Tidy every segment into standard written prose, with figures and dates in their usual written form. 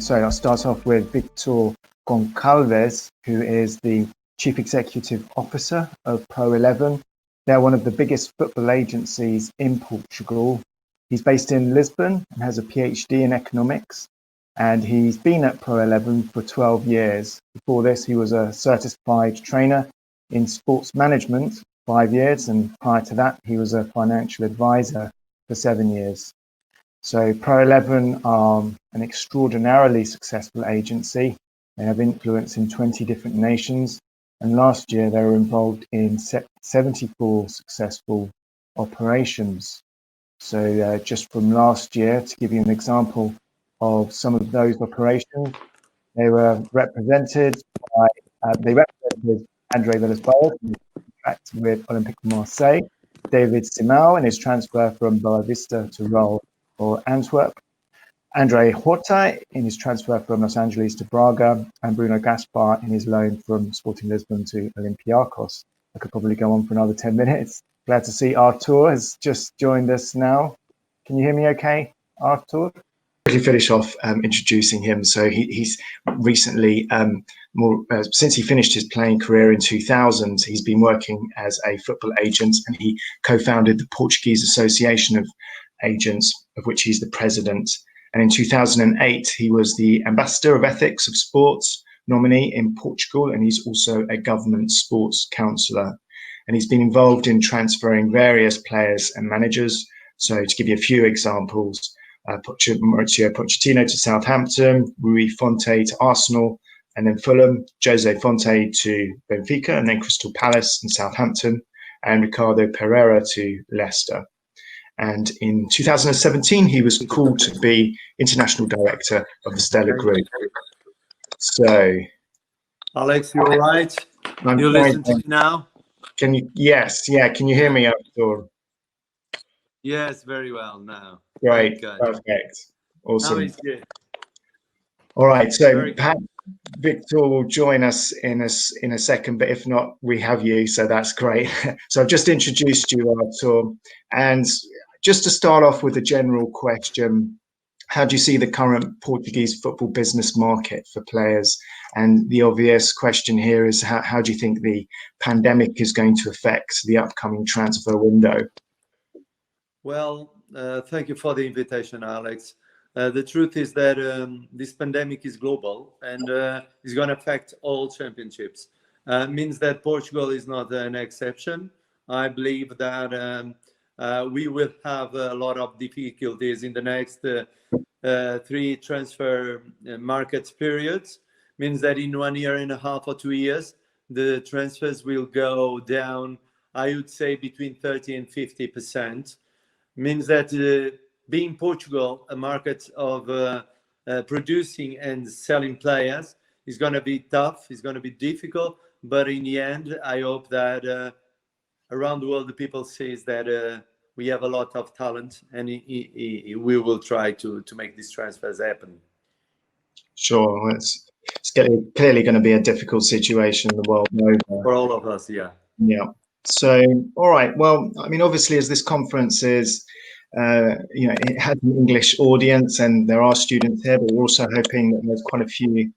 So I'll start off with Vitor Gonçalves, who is the Chief Executive Officer of Pro 11. They're one of the biggest football agencies in Portugal. He's based in Lisbon and has a PhD in economics. And he's been at Pro 11 for 12 years. Before this, he was a certified trainer in sports management, 5 years. And prior to that, he was a financial advisor for 7 years. So Pro 11 are an extraordinarily successful agency. They have influence in 20 different nations. And last year, they were involved in 74 successful operations. So just from last year, to give you an example of some of those operations, they were represented by, Andre Villas-Boas in his contract with Olympique Marseille, David Simão in his transfer from Boavista to Roll or Antwerp, Andre Horta in his transfer from Los Angeles to Braga, and Bruno Gaspar in his loan from Sporting Lisbon to Olympiacos. I could probably go on for another 10 minutes. Glad to see Artur has just joined us now. Can you hear me okay, Artur? Finish off introducing him. So he's recently, since he finished his playing career in 2000, he's been working as a football agent, and he co-founded the Portuguese Association of Agents, of which he's the president. And in 2008, he was the Ambassador of Ethics of Sports nominee in Portugal, and he's also a government sports counsellor. And he's been involved in transferring various players and managers. So to give you a few examples, Mauricio Pochettino to Southampton, Rui Fonte to Arsenal, and then Fulham, Jose Fonte to Benfica, and then Crystal Palace and Southampton, and Ricardo Pereira to Leicester. And in 2017, he was called to be International Director of the Stella Group. So, Alex, you're right. You listen to me now? Can you? Yes, yeah. Can you hear me, Artur? Yes, very well now. Great, perfect, awesome. Now it's good. All right, so perhaps Victor will join us in a second, but if not, we have you, so that's great. So I've just introduced you, Artur, and just to start off with a general question, how do you see the current Portuguese football business market for players? And the obvious question here is, how do you think the pandemic is going to affect the upcoming transfer window? Well, thank you for the invitation, Alex. The truth is that this pandemic is global and is going to affect all championships. Means that Portugal is not an exception. I believe that we will have a lot of difficulties in the next 3 transfer markets periods. Means that in 1.5 years or 2 years, the transfers will go down, I would say, between 30 and 50%. Means that being Portugal a market of producing and selling players is going to be tough, it's going to be difficult, but in the end, I hope that around the world, the people sees that we have a lot of talent, and we will try to make these transfers happen. Sure, it's clearly going to be a difficult situation the world over. For all of us, yeah. Yeah. So, all right. Well, I mean, obviously, as this conference is, it has an English audience, and there are students here, but we're also hoping that there's quite a few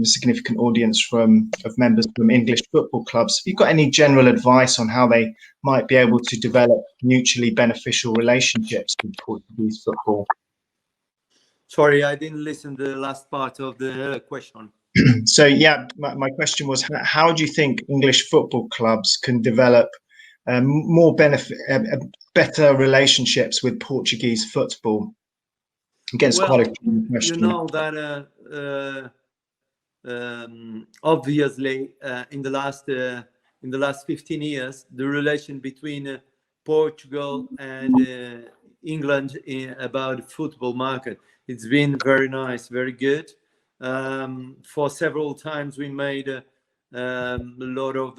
significant audience of members from English football clubs. Have you got any general advice on how they might be able to develop mutually beneficial relationships with Portuguese football? Sorry, I didn't listen to the last part of the question. So, yeah, my question was, how do you think English football clubs can develop better relationships with Portuguese football? Against quite a key question. You know that obviously in the last 15 years, the relation between Portugal and England about the football market, it's been very nice, very good. For several times we made a lot of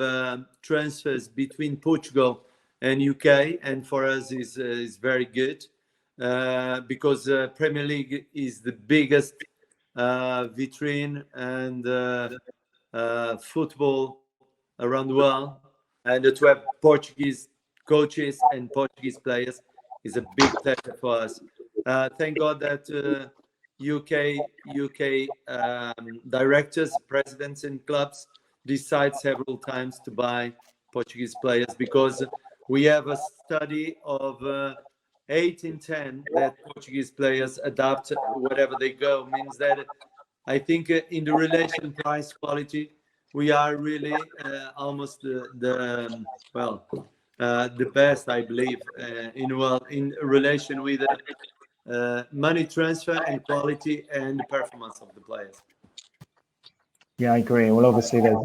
transfers between Portugal and UK, and for us is very good because Premier League is the biggest vitrine and football around the world, and to have Portuguese coaches and Portuguese players is a big pleasure for us. Thank God that UK directors, presidents in clubs decide several times to buy Portuguese players, because we have a study of 8 in 10 that Portuguese players adapt wherever they go. Means that I think in the relation price quality, we are really almost the best, I believe, in relation with money transfer and quality and performance of the players. Yeah, I agree. Well, obviously there's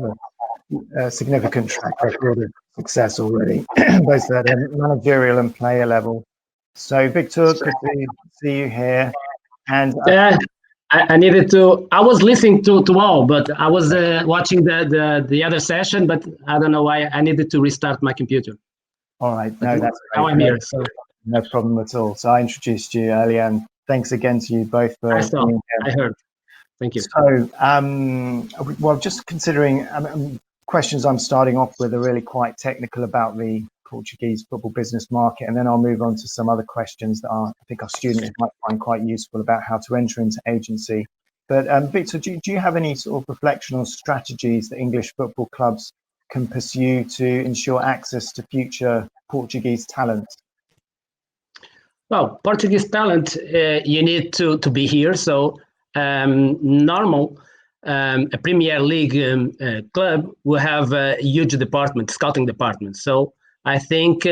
a significant track record of success already, both at a managerial and player level. So, Victor, good to see you here. And I needed to. I was listening to all, but I was watching the other session. But I don't know why I needed to restart my computer. All right, no, that's great. Now I'm here, so no problem at all. So I introduced you earlier, and thanks again to you both for being here. I heard. Thank you. So, well, just considering questions I'm starting off with are really quite technical about the Portuguese football business market, and then I'll move on to some other questions that I think our students might find quite useful about how to enter into agency. But Victor, do you have any sort of reflection on strategies that English football clubs can pursue to ensure access to future Portuguese talent? Well, Portuguese talent, you need to be here. So normal, a Premier League club will have a huge department, scouting department. So I think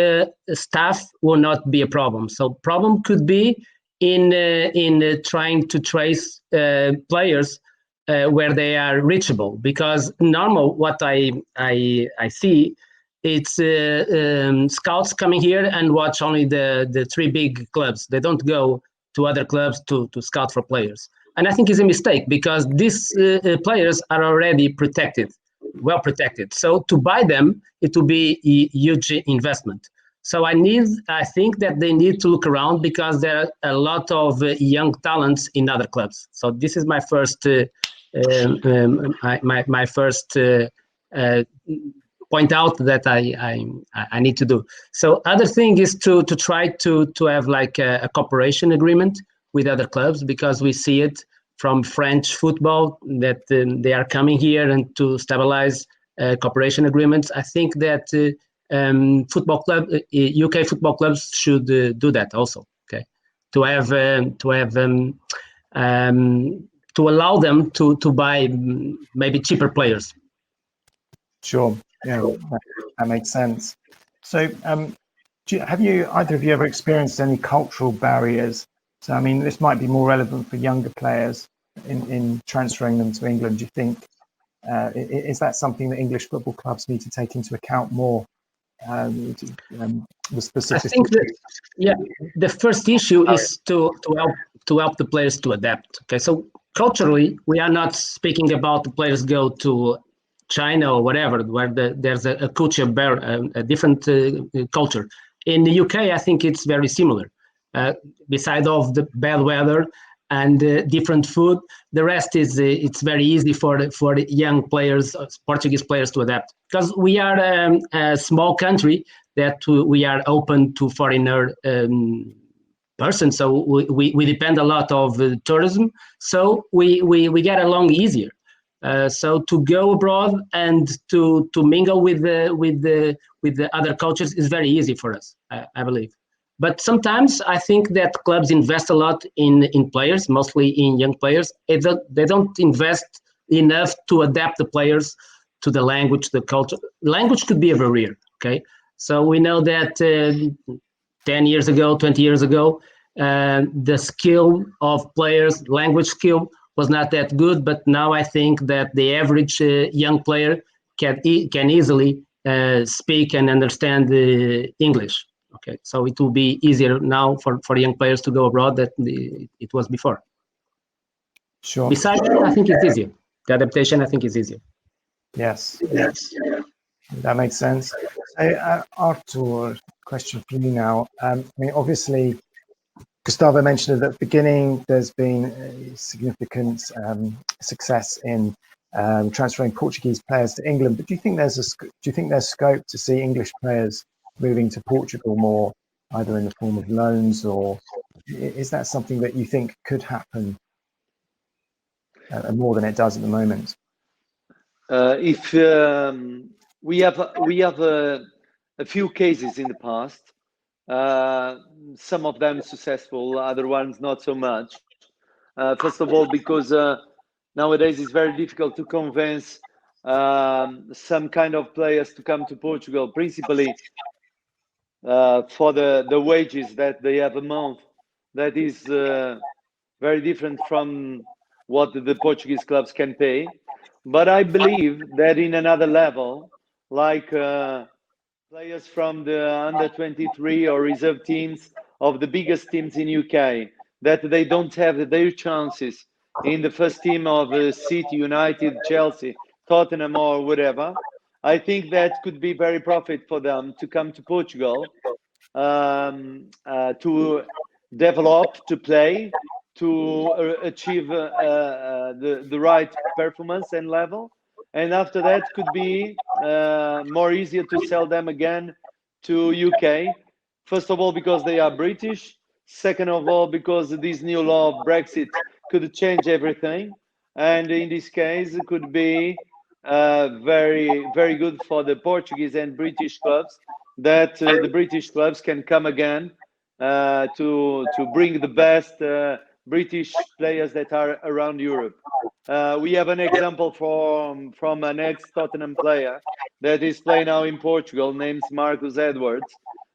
staff will not be a problem. So problem could be in trying to trace players where they are reachable, because normal what I see, it's scouts coming here and watch only the 3 big clubs. They don't go to other clubs to scout for players. And I think it's a mistake, because these players are already protected, well protected. So to buy them, it will be a huge investment. So I think that they need to look around, because there are a lot of young talents in other clubs. So this is my first point out that I need to do. So other thing is to try to have like a cooperation agreement with other clubs, because we see it from French football that they are coming here and to stabilize cooperation agreements. I think that UK football clubs should do that also. Okay, to allow them to buy maybe cheaper players. Sure. Yeah, that makes sense. So, have either of you ever experienced any cultural barriers? So, I mean, this might be more relevant for younger players in transferring them to England. Do you think is that something that English football clubs need to take into account more? The specific. I think that the first issue is to help the players to adapt. Okay, so culturally, we are not speaking about the players go to China or whatever, where there's a culture, a different culture. In the UK, I think it's very similar. Beside of the bad weather and different food, the rest is it's very easy for the young players, Portuguese players, to adapt, because we are a small country that we are open to foreigner person. So we depend a lot of tourism. So we get along easier. So to go abroad and to mingle with the other cultures is very easy for us, I believe. But sometimes I think that clubs invest a lot in players, mostly in young players. They don't invest enough to adapt the players to the language, the culture. Language could be a barrier, okay? So we know that 10 years ago, 20 years ago, the skill of players, language skill, was not that good. But now I think that the average young player can easily speak and understand English. Okay, so it will be easier now for young players to go abroad than it was before. Sure. Besides, I think it's easier. The adaptation, I think, is easier. Yes. That makes sense. So, Artur, question for you now. I mean, obviously, Gustavo mentioned at the beginning, there's been significant success in transferring Portuguese players to England. But do you think there's scope to see English players moving to Portugal more, either in the form of loans, or is that something that you think could happen more than it does at the moment. If we have a few cases in the past, some of them successful, other ones not so much. First of all, because nowadays it's very difficult to convince some kind of players to come to Portugal, principally for the wages that they have a month. That is very different from what the Portuguese clubs can pay. But I believe that in another level, like players from the under 23 or reserve teams of the biggest teams in UK, that they don't have their chances in the first team of City, United, Chelsea, Tottenham or whatever. I think that could be very profit for them to come to Portugal, to develop, to play, to achieve the right performance and level. And after that could be more easier to sell them again to UK. First of all, because they are British. Second of all, because this new law of Brexit could change everything. And in this case, it could be very, very good for the Portuguese and British clubs, that the British clubs can come again to bring the best British players that are around Europe. We have an example from an ex-Tottenham player that is playing now in Portugal, named Marcus Edwards,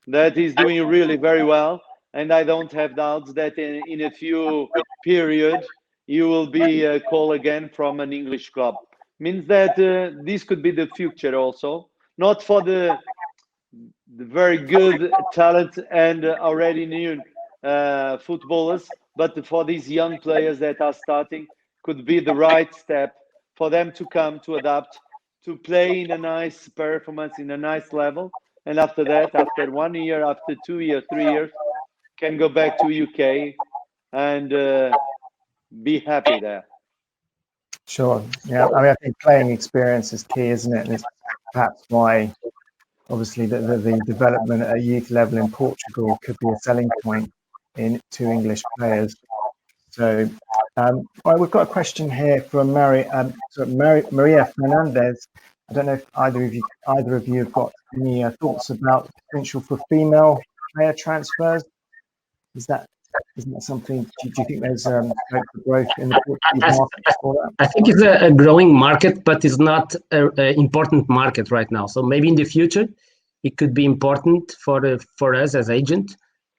that is doing really very well. And I don't have doubts that in a few periods, you will be called again from an English club. Means that this could be the future also, not for the very good talent and already new footballers, but for these young players that are starting, could be the right step for them to come, to adapt, to play in a nice performance, in a nice level. And after that, after 1 year, after 2 years, 3 years, can go back to UK and be happy there. Sure. Yeah. I mean, I think playing experience is key, isn't it? And it's perhaps why, obviously, the development at a youth level in Portugal could be a selling point to English players. So, well, we've got a question here from Maria Fernandez. I don't know if either of you have got any thoughts about the potential for female player transfers. Isn't that something? Do you think there's scope for growth in the Portuguese market for that? I think it's a growing market, but it's not an important market right now. So maybe in the future, it could be important for us as agent,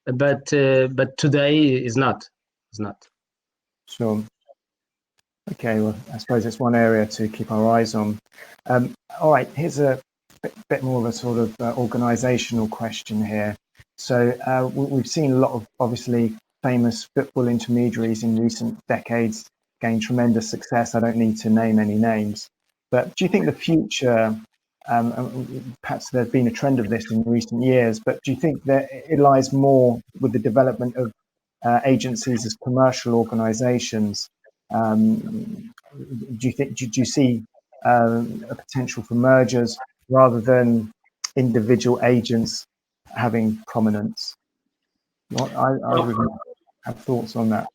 but today is not. It's not. Sure. Okay. Well, I suppose it's one area to keep our eyes on. All right. Here's a bit more of a sort of organisational question here. So we've seen a lot of obviously famous football intermediaries in recent decades gain tremendous success. I don't need to name any names, but do you think the future, perhaps there's been a trend of this in recent years, but do you think that it lies more with the development of agencies as commercial organisations? Do you see a potential for mergers rather than individual agents having prominence? I would have thoughts on that.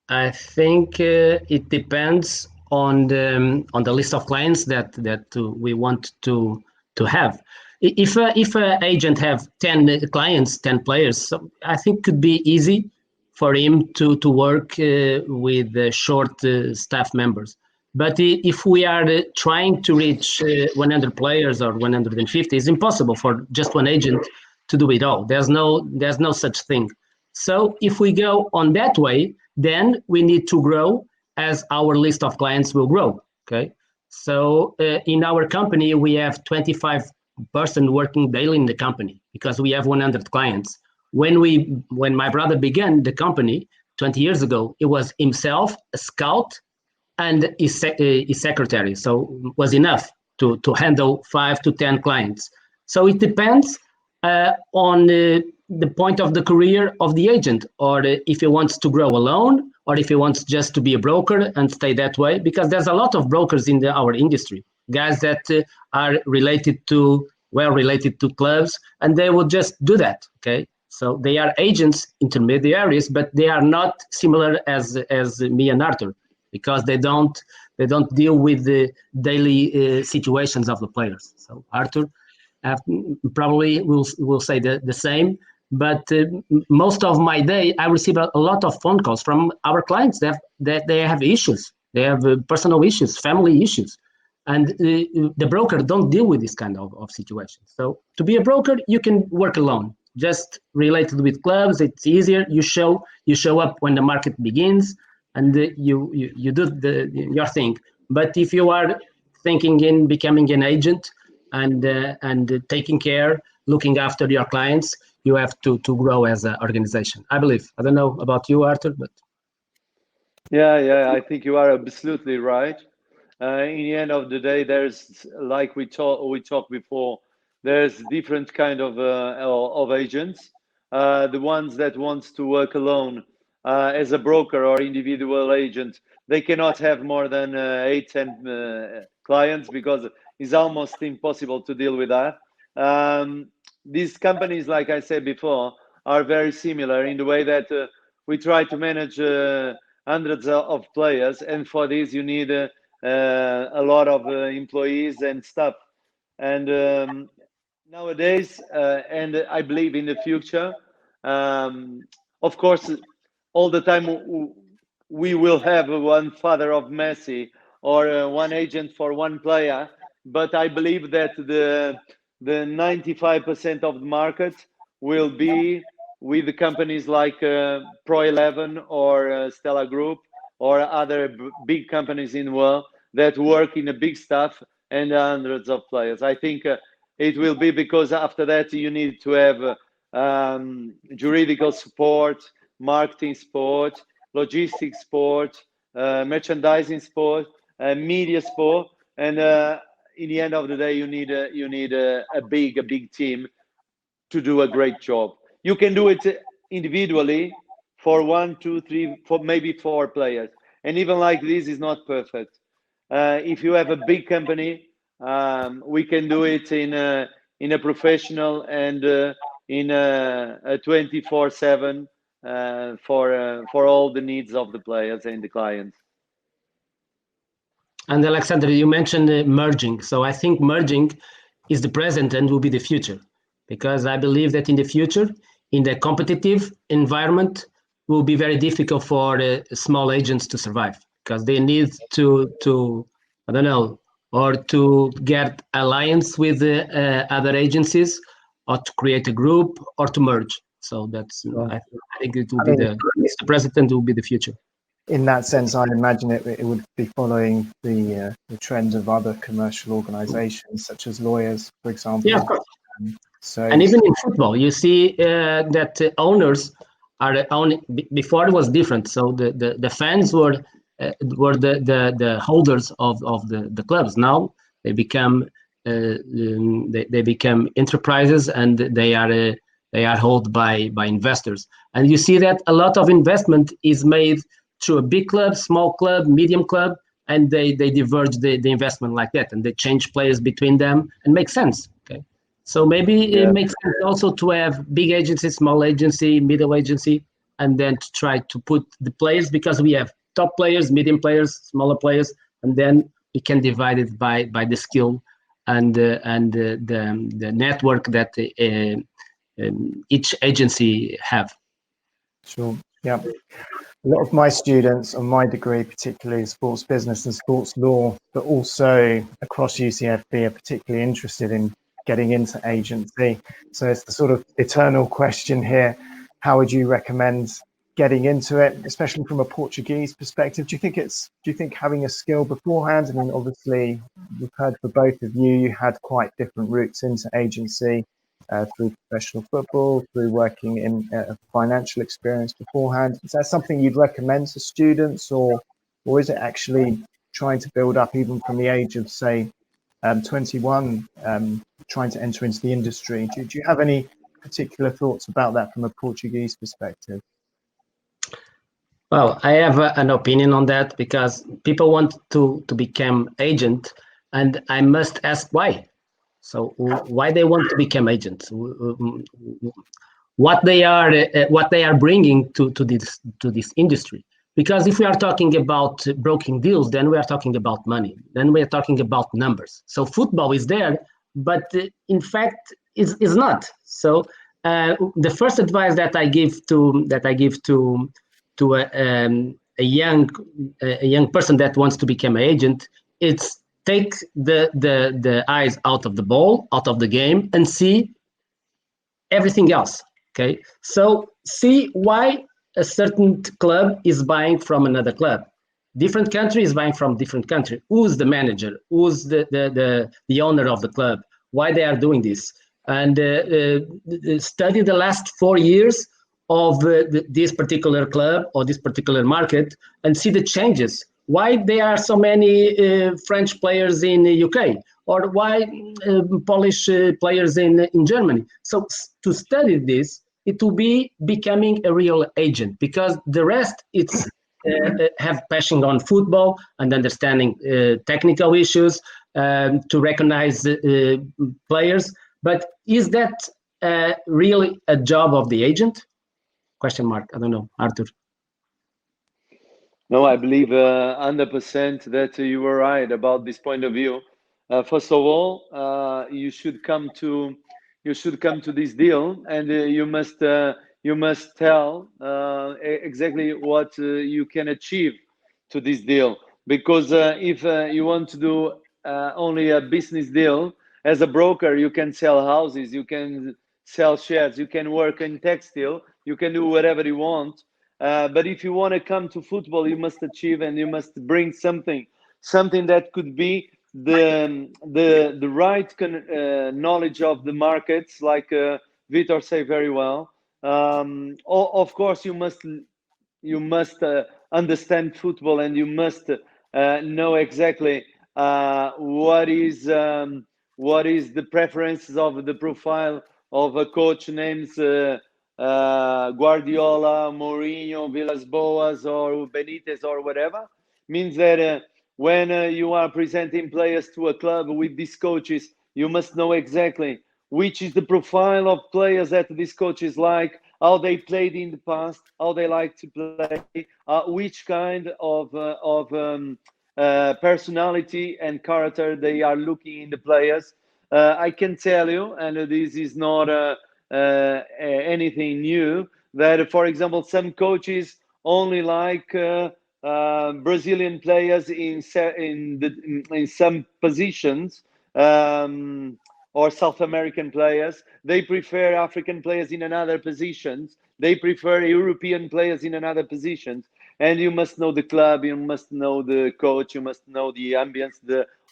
I think it depends on the list of clients that we want to have. If an agent have 10 clients, 10 players, so I think it could be easy for him to work with short staff members. But if we are trying to reach 100 players or 150, it's impossible for just one agent to do it all. There's no such thing. So if we go on that way, then we need to grow as our list of clients will grow. Okay. So in our company, we have 25 person working daily in the company because we have 100 clients. When my brother began the company 20 years ago, it was himself, a scout, and his secretary. So it was enough to handle 5 to 10 clients. So it depends on the point of the career of the agent, or if he wants to grow alone, or if he wants just to be a broker and stay that way, because there's a lot of brokers in our industry, guys that are well related to clubs, and they will just do that. Okay. So they are agents, intermediaries, but they are not similar as me and Artur. because they don't deal with the daily situations of the players. So Artur probably will say the same. But most of my day, I receive a lot of phone calls from our clients that they have issues. They have personal issues, family issues. And the broker don't deal with this kind of situations. So to be a broker, you can work alone. Just related with clubs, it's easier. You show up when the market begins, and you do your thing. But if you are thinking in becoming an agent and taking care, looking after your clients, you have to grow as an organization, I believe. I don't know about you, Artur, but Yeah, I think you are absolutely right. In the end of the day, there's, like we talked before, there's different kind of agents. The ones that wants to work alone as a broker or individual agent, they cannot have more than 8-10 clients, because it's almost impossible to deal with that. These companies, like I said before, are very similar in the way that we try to manage hundreds of players, and for this you need a lot of employees and stuff. And nowadays, and I believe in the future, of course, all the time we will have one father of Messi or one agent for one player, but I believe that the 95% of the market will be with the companies like Pro 11 or Stella Group or other big companies in the world that work in a big staff and hundreds of players. I think it will be because after that you need to have juridical support, marketing support, logistics support, merchandising support, media support, and in the end of the day, you need a big team to do a great job. You can do it individually for 1, 2, 3, for maybe 4 players, and even like this is not perfect. If you have a big company, we can do it in a professional and in a 24/7 for all the needs of the players and the clients. And Alexander, you mentioned merging. So I think merging is the present and will be the future, because I believe that in the future, in the competitive environment, will be very difficult for small agents to survive, because they need to I don't know, or to get alliance with other agencies, or to create a group, or to merge. So that's I think it will be the present and will be the future. In that sense, I imagine it would be following the trend of other commercial organizations, such as lawyers, for example. Yeah, of course. And even in football, you see that owners are owning. Before it was different. So the fans were the holders of the clubs. Now they become they become enterprises, and they are held by investors. And you see that a lot of investment is made through a big club, small club, medium club, and they diverge the investment like that, and they change players between them, and make sense. Okay, so maybe it makes sense also to have big agency, small agency, middle agency, and then to try to put the players, because we have top players, medium players, smaller players, and then we can divide it by the skill and the network that each agency have. Sure. Yeah. A lot of my students on my degree, particularly sports business and sports law, but also across UCFB, are particularly interested in getting into agency. So it's the sort of eternal question here. How would you recommend getting into it, especially from a Portuguese perspective? Do you think having a skill beforehand? I mean, obviously, we've heard for both of you, you had quite different routes into agency. Through professional football, through working in a financial experience beforehand. Is that something you'd recommend to students, or is it actually trying to build up even from the age of, say, 21, trying to enter into the industry? Do you have any particular thoughts about that from a Portuguese perspective? Well, I have an opinion on that, because people want to become agent, and I must ask why. So why they want to become agents? What they are bringing to this industry? Because if we are talking about broking deals, then we are talking about money. Then we are talking about numbers. So football is there, but in fact is not. So the first advice that I give to a young person that wants to become an agent, it's take the eyes out of the ball, out of the game, and see everything else. Okay, so see why a certain club is buying from another club. Different country is buying from different country. Who's the manager? Who's the owner of the club? Why they are doing this? And study the last 4 years of this particular club or this particular market and see the changes. Why there are so many French players in the UK, or why Polish players in Germany. So to study this, it will be becoming a real agent, because the rest it's have passion on football and understanding technical issues, to recognize players. But is that really a job of the agent? Question mark. I don't know, Artur. No, I believe 100% that you were right about this point of view. First of all, you should come to this deal, and you must tell exactly what you can achieve to this deal. Because if you want to do only a business deal, as a broker, you can sell houses, you can sell shares, you can work in textile, you can do whatever you want. But if you want to come to football, you must achieve, and you must bring something that could be the right knowledge of the markets, like Vitor said very well. Of course, you must understand football, and you must know exactly what is the preferences of the profile of a coach named Guardiola, Mourinho, Villas-Boas, or Benitez, or whatever. Means that when you are presenting players to a club with these coaches, you must know exactly which is the profile of players that these coaches like, how they played in the past, how they like to play, which kind of personality and character they are looking in the players. I can tell you, and this is not anything new, that, for example, some coaches only like Brazilian players in some positions, or South American players. They prefer African players in another positions. They prefer European players in another positions. And you must know the club, you must know the coach, you must know the ambience,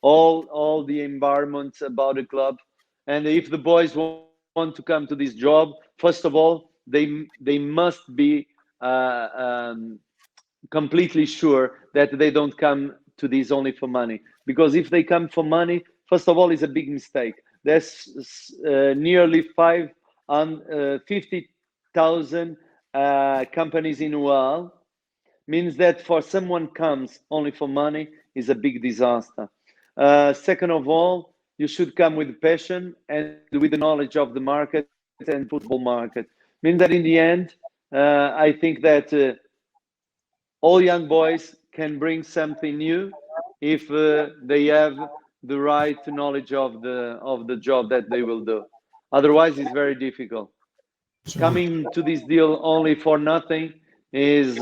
all the environment about the club. And if the boys want to come to this job, first of all, they must be completely sure that they don't come to this only for money. Because if they come for money, first of all, it's a big mistake. There's nearly 50,000 companies in the world. Means that for someone comes only for money is a big disaster. Second of all, you should come with passion and with the knowledge of the market and football market. Means that in the end, I think that all young boys can bring something new if they have the right knowledge of the job that they will do. Otherwise, it's very difficult. Sure. Coming to this deal only for nothing is,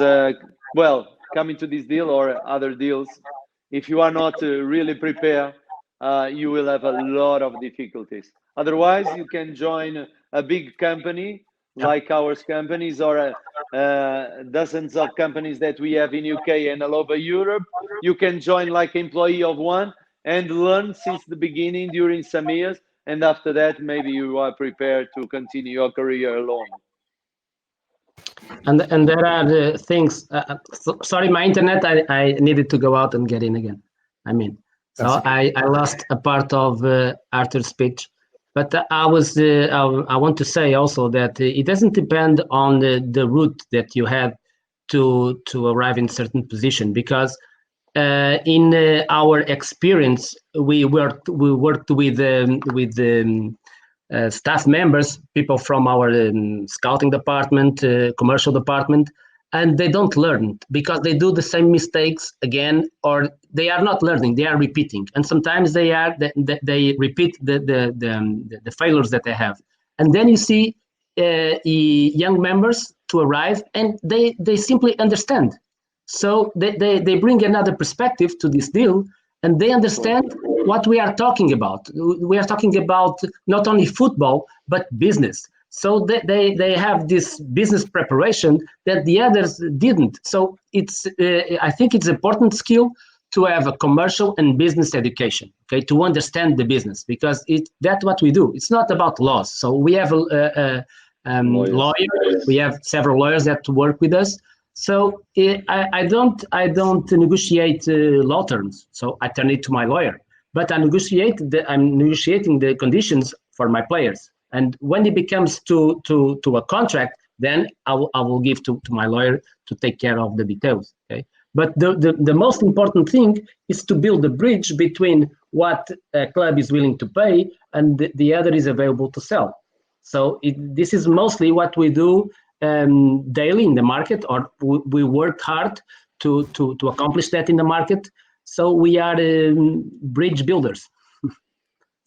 coming to this deal or other deals, if you are not really prepared, you will have a lot of difficulties. Otherwise, you can join a big company like our companies, or dozens of companies that we have in UK and all over Europe. You can join like employee of one and learn since the beginning during some years, and after that maybe you are prepared to continue your career alone. And there are things, sorry, my internet, I needed to go out and get in again. I lost a part of Artur's speech, but I want to say also that it doesn't depend on the route that you have to arrive in certain position, because in our experience, we worked with staff members, people from our scouting department, commercial department, and they don't learn because they do the same mistakes again, or they are not learning, they are repeating. And sometimes they repeat the failures that they have. And then you see young members to arrive, and they simply understand. So they bring another perspective to this deal, and they understand what we are talking about. We are talking about not only football, but business. So they have this business preparation that the others didn't. So it's I think it's an important skill to have a commercial and business education, okay, to understand the business, because that's what we do. It's not about laws. So we have a lawyer. We have several lawyers that work with us. So I don't negotiate law terms. So I turn it to my lawyer, but I'm negotiating the conditions for my players. And when it becomes to a contract, then I will give to my lawyer to take care of the details. Okay, but the most important thing is to build a bridge between what a club is willing to pay and the other is available to sell. So this is mostly what we do daily in the market, or we work hard to accomplish that in the market. So we are bridge builders,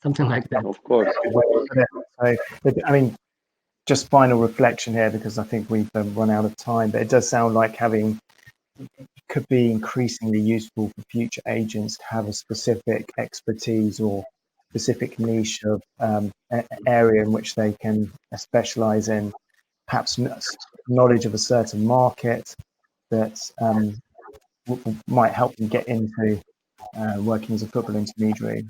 something like that. Of course. So, I mean, just final reflection here, because I think we've run out of time, but it does sound like could be increasingly useful for future agents to have a specific expertise or specific niche of area in which they can specialize in, perhaps knowledge of a certain market that might help them get into working as a football intermediary.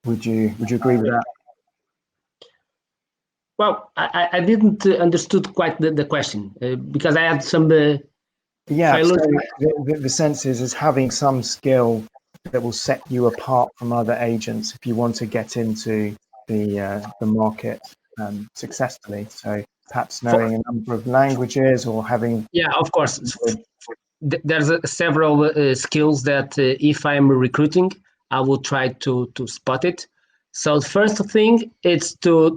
Would you agree with that? Well, I didn't understood quite the question because I had some. Yeah, so the sense is having some skill that will set you apart from other agents if you want to get into the market successfully. So perhaps knowing a number of languages or having. Yeah, of course. There's several skills that if I'm recruiting, I will try to spot it. So the first thing is to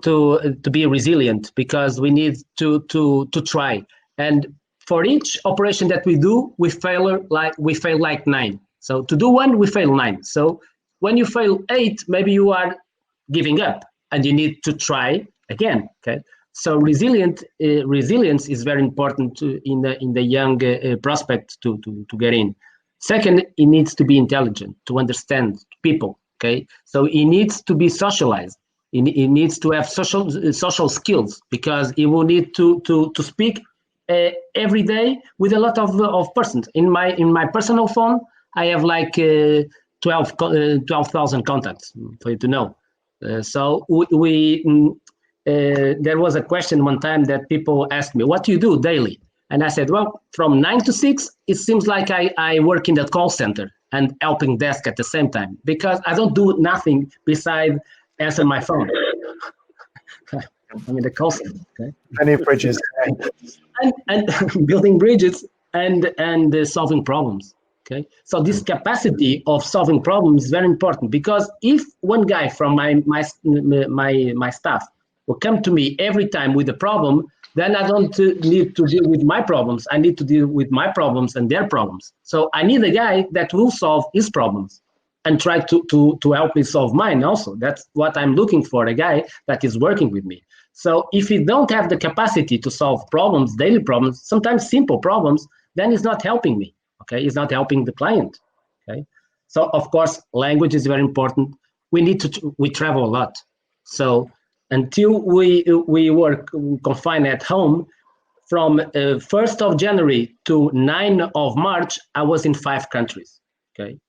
be resilient, because we need to try. And for each operation that we do, we fail like 9. So to do one, we fail 9. So when you fail 8, maybe you are giving up and you need to try again. Okay. So resilience is very important in the young prospect to get in. Second, it needs to be intelligent, to understand people. Okay, so he needs to be socialized. He needs to have social skills, because he will need to speak every day with a lot of persons. In my personal phone, I have like 12,000 contacts, for you to know. So there was a question one time that people asked me, "What do you do daily?" And I said, well, from 9 to 6, it seems like I work in the call center and helping desk at the same time, because I don't do nothing besides answer my phone. I'm in the call center. Okay? Many bridges. And building bridges and solving problems. Okay, so this capacity of solving problems is very important, because if one guy from my staff will come to me every time with a problem, then I don't need to deal with my problems. I need to deal with my problems and their problems. So I need a guy that will solve his problems and try to help me solve mine also. That's what I'm looking for, a guy that is working with me. So if you don't have the capacity to solve problems, daily problems, sometimes simple problems, then it's not helping me. Okay, it's not helping the client. Okay, so of course, language is very important. We travel a lot. So until we confine at home, from 1st of January to 9 of March, I was in 5 countries. Okay,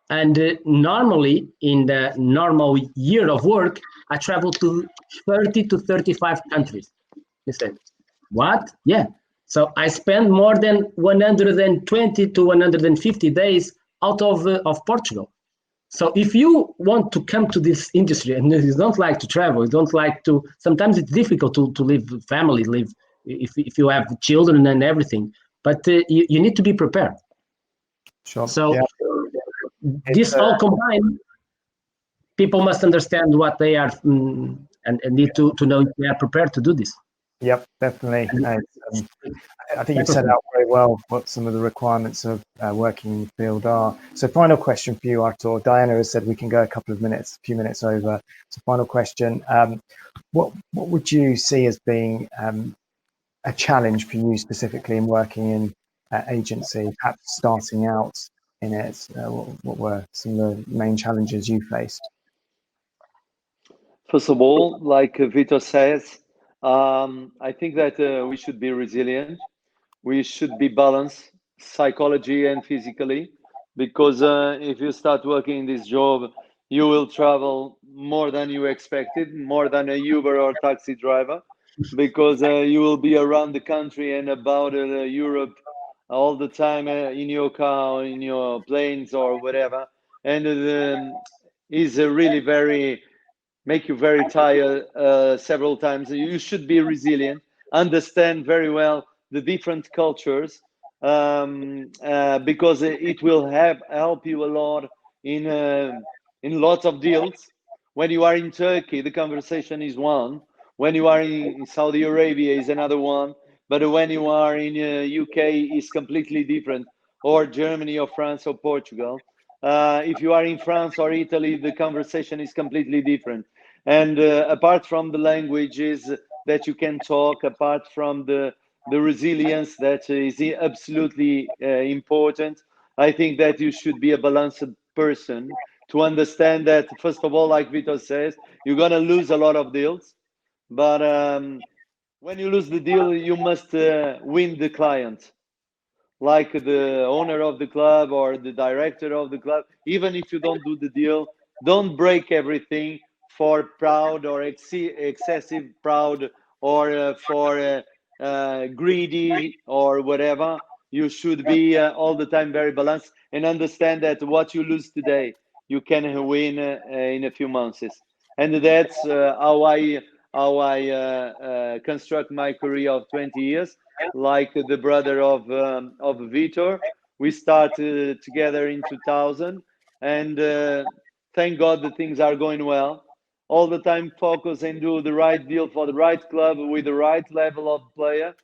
and normally in the normal year of work, I travel to 30 to 35 countries. You said, what? Yeah. So I spend more than 120 to 150 days out of Portugal. So if you want to come to this industry and you don't like to travel, you don't like to, sometimes it's difficult to live family, live if you have children and everything, but you need to be prepared. Sure. So yeah. This all combined, people must understand what they are and need to know if they are prepared to do this. Yep, definitely. I think you've set out very well what some of the requirements of working in the field are. So final question for you, Artur. Diana has said we can go a few minutes over. So final question. What would you see as being a challenge for you specifically in working in agency, perhaps starting out in it? What were some of the main challenges you faced? First of all, like Vitor says, I think that we should be resilient. We should be balanced psychologically and physically, because if you start working in this job, you will travel more than you expected, more than a Uber or taxi driver, because you will be around the country and about Europe all the time in your car, in your planes or whatever, and is really very make you very tired several times. You should be resilient, understand very well the different cultures, because it will help you a lot in lots of deals. When you are in Turkey, the conversation is one. When you are in Saudi Arabia, is another one. But when you are in UK, is completely different, or Germany, or France, or Portugal. If you are in France or Italy, the conversation is completely different. And apart from the languages that you can talk, apart from the resilience that is absolutely important, I think that you should be a balanced person to understand that, first of all, like Vitor says, you're going to lose a lot of deals. But when you lose the deal, you must win the client. Like the owner of the club or the director of the club, even if you don't do the deal, don't break everything for proud or excessive proud, or for greedy or whatever. You should be all the time very balanced and understand that what you lose today, you can win in a few months. And that's how I construct my career of 20 years. Like the brother of Vitor, we started together in 2000, and thank God that things are going well. All the time focus and do the right deal for the right club with the right level of player,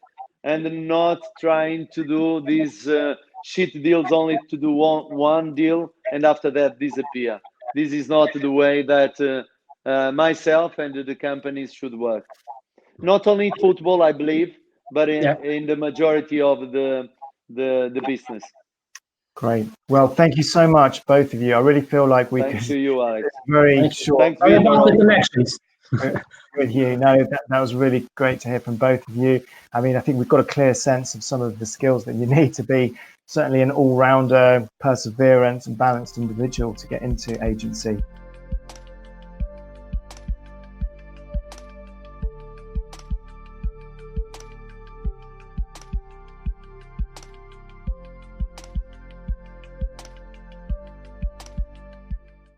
and not trying to do these shit deals only to do one deal and after that disappear. This is not the way that myself and the companies should work. Not only in football, I believe, but in the majority of the business. Great. Well, thank you so much, both of you. I really feel like we Thanks to you, Alex. Very short. Thanks, Sorry about the connections. With you. No, that was really great to hear from both of you. I mean, I think we've got a clear sense of some of the skills that you need to be certainly an all-rounder, perseverance and balanced individual to get into agency.